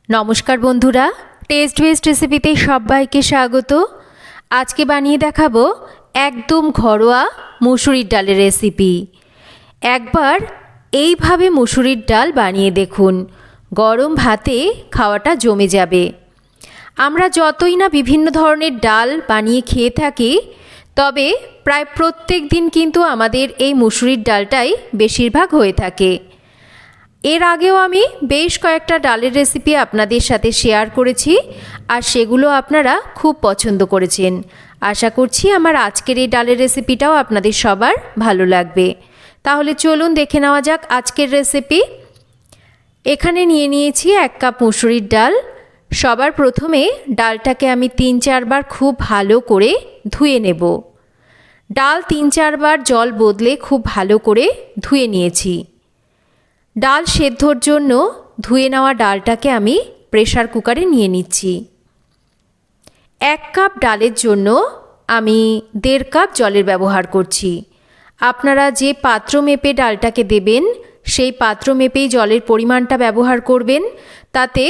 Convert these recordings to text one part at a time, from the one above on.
নমস্কার বন্ধুরা, test best রেসিপিতে সবাইকে স্বাগত। আজকে বানিয়ে দেখাবো একদম ঘরোয়া মুসুরির ডালের রেসিপি। একবার এইভাবে মুসুরির ডাল বানিয়ে দেখুন, গরম ভাতে খাওয়াটা জমে যাবে। আমরা যতই না বিভিন্ন ধরনের ডাল বানিয়ে খেয়ে থাকি, তবে প্রায় প্রত্যেক দিন কিন্তু আমাদের এই মুসুরির ডালটাই বেশিরভাগ হয়ে থাকে। এর আগেও আমি বেশ কয়েকটা ডালের রেসিপি আপনাদের সাথে শেয়ার করেছি, আর সেগুলো আপনারা খুব পছন্দ করেছেন। আশা করছি আমার আজকের এই ডালের রেসিপিটাও আপনাদের সবার ভালো লাগবে। তাহলে চলুন দেখে নেওয়া যাক আজকের রেসিপি। এখানে নিয়ে নিয়েছি 1 কাপ মুসুরির ডাল। সবার প্রথমে ডালটাকে আমি 3-4 বার খুব ভালো করে ধুয়ে নেব। ডাল 3-4 বার জল বদলে খুব ভালো করে ধুয়ে নিয়েছি। ডাল সেদ্ধর জন্য ধুয়ে নেওয়া ডালটাকে আমি প্রেসার কুকারে নিয়ে নিচ্ছি। 1 কাপ ডালের জন্য আমি 1.5 কাপ জলের ব্যবহার করছি। আপনারা যে পাত্র মেপে ডালটাকে দেবেন, সেই পাত্র মেপেই জলের পরিমাণটা ব্যবহার করবেন, তাতে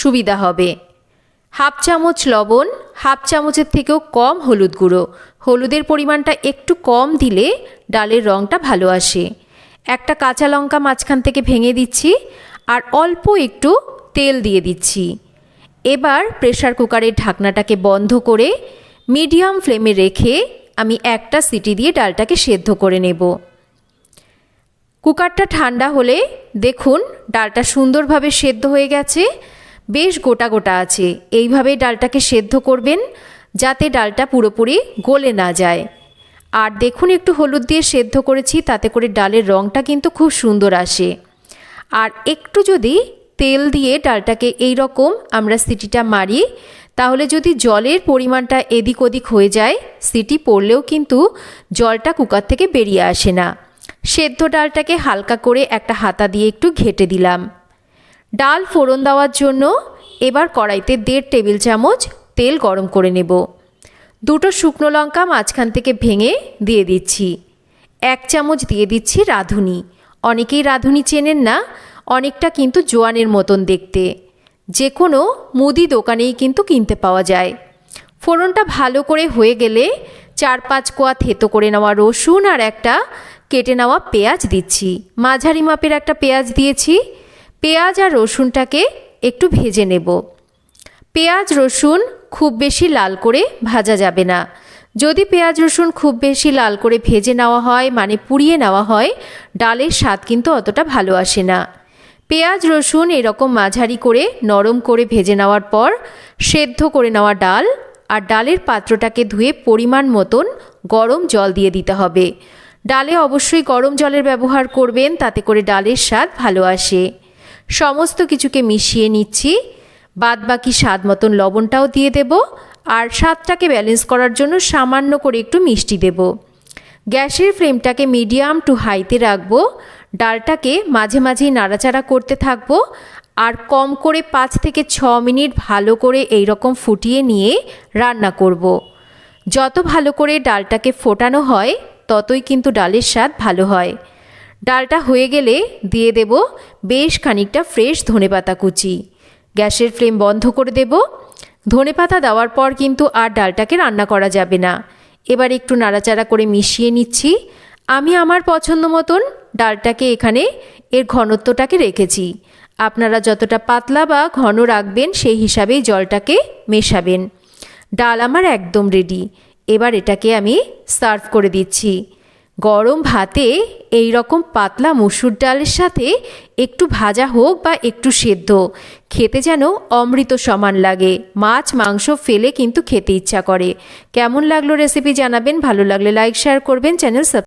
সুবিধা হবে। 1/2 চামচ লবণ, 1/2 চামচের থেকেও কম হলুদ গুঁড়ো। হলুদের পরিমাণটা একটু কম দিলে ডালের রঙটা ভালো আসে। একটা কাঁচা লঙ্কা মাঝখান থেকে ভেঙে দিচ্ছি, আর অল্প একটু তেল দিয়ে দিচ্ছি। এবার প্রেসার কুকারের ঢাকনাটাকে বন্ধ করে মিডিয়াম ফ্লেমে রেখে আমি একটা সিটি দিয়ে ডালটাকে সেদ্ধ করে নেব। কুকারটা ঠান্ডা হলে দেখুন ডালটা সুন্দরভাবে সেদ্ধ হয়ে গেছে, বেশ গোটা গোটা আছে। এইভাবে ডালটাকে সেদ্ধ করবেন যাতে ডালটা পুরোপুরি গলে না যায়। আর দেখুন একটু হলুদ দিয়ে সেদ্ধ করেছি, তাতে করে ডালের রঙটা কিন্তু খুব সুন্দর আসে। আর একটু যদি তেল দিয়ে ডালটাকে এই রকম আমরা সিটিটা মারি, তাহলে যদি জলের পরিমাণটা এদিক ওদিক হয়ে যায়, সিটি পড়লেও কিন্তু জলটা কুকার থেকে বেরিয়ে আসে না। সেদ্ধ ডালটাকে হালকা করে একটা হাতা দিয়ে একটু ঘেঁটে দিলাম। ডাল ফোড়ন দেওয়ার জন্য এবার কড়াইতে 1.5 টেবিল চামচ তেল গরম করে নেব। 2টো শুকনো লঙ্কা মাঝখান থেকে ভেঙে দিয়ে দিচ্ছি। 1 চামচ দিয়ে দিচ্ছি রাঁধুনি। অনেকেই রাঁধুনি চেনেন না, অনেকটা কিন্তু জোয়ানের মতন দেখতে। যে কোনো মুদি দোকানেই কিন্তু কিনতে পাওয়া যায়। ফোড়নটা ভালো করে হয়ে গেলে 4-5 কোয়া থেতো করে নেওয়া রসুন আর একটা কেটে নেওয়া পেঁয়াজ দিচ্ছি। মাঝারি মাপের একটা পেঁয়াজ দিয়েছি। পেঁয়াজ আর রসুনটাকে একটু ভেজে নেব। পেঁয়াজ রসুন খুব বেশি লাল করে ভাজা যাবে না। যদি পেঁয়াজ রসুন খুব বেশি লাল করে ভেজে নেওয়া হয়, মানে পুড়িয়ে নেওয়া হয়, ডালের স্বাদ কিন্তু অতটা ভালো আসে না। পেঁয়াজ রসুন এরকম মাঝারি করে নরম করে ভেজে নেওয়ার পর সেদ্ধ করে নেওয়া ডাল আর ডালের পাত্রটাকে ধুয়ে পরিমাণ মতন গরম জল দিয়ে দিতে হবে। ডালে অবশ্যই গরম জলের ব্যবহার করবেন, তাতে করে ডালের স্বাদ ভালো আসে। সমস্ত কিছুকে মিশিয়ে নিচ্ছি। বাদবাকি স্বাদ মতন লবণটাও দিয়ে দেব, আর স্বাদটাকে ব্যালেন্স করার জন্য সামান্য করে একটু মিষ্টি দেব। গ্যাসের ফ্লেমটাকে মিডিয়াম টু হাইতে রাখবো। ডালটাকে মাঝে মাঝেই নাড়াচাড়া করতে থাকবো, আর কম করে 5 থেকে 6 মিনিট ভালো করে এই রকম ফুটিয়ে নিয়ে রান্না করব। যত ভালো করে ডালটাকে ফোটানো হয়, ততই কিন্তু ডালের স্বাদ ভালো হয়। ডালটা হয়ে গেলে দিয়ে দেব বেশ খানিকটা ফ্রেশ ধনেপাতা কুচি। গ্যাসের ফ্লেম বন্ধ করে দেব। ধনেপাতা দেওয়ার পর কিন্তু আর ডালটাকে রান্না করা যাবে না। এবার একটু নাড়াচাড়া করে মিশিয়ে নিচ্ছি। আমি আমার পছন্দ মতন ডালটাকে এখানে এর ঘনত্বটাকে রেখেছি। আপনারা যতটা পাতলা বা ঘন রাখবেন সেই হিসাবেই জলটাকে মেশাবেন। ডাল আমার একদম রেডি। এবার এটাকে আমি সার্ভ করে দিচ্ছি। গরম ভাতে এই রকম পাতলা মুসুর ডালের সাথে একটু ভাজা হোক বা একটু সেদ্ধ, খেতে যেন অমৃত সমান লাগে। মাছ মাংস ফেলে কিন্তু খেতে ইচ্ছা করে। কেমন লাগলো রেসিপি জানাবেন। ভালো লাগলে লাইক শেয়ার করবেন, চ্যানেল